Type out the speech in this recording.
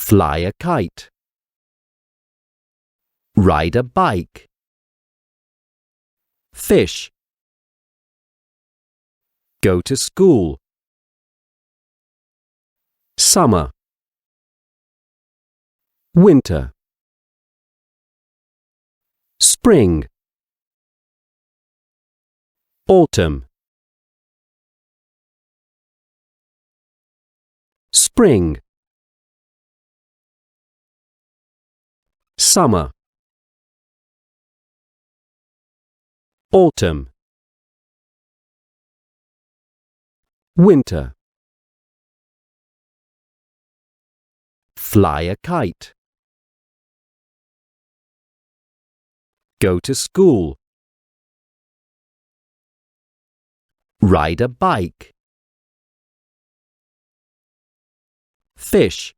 Fly a kite. Ride a bike. Fish. Go to school. Summer. Winter. Spring. Autumn. Spring. Summer. Autumn. Winter. Fly a kite. Go to school. Ride a bike. Fish.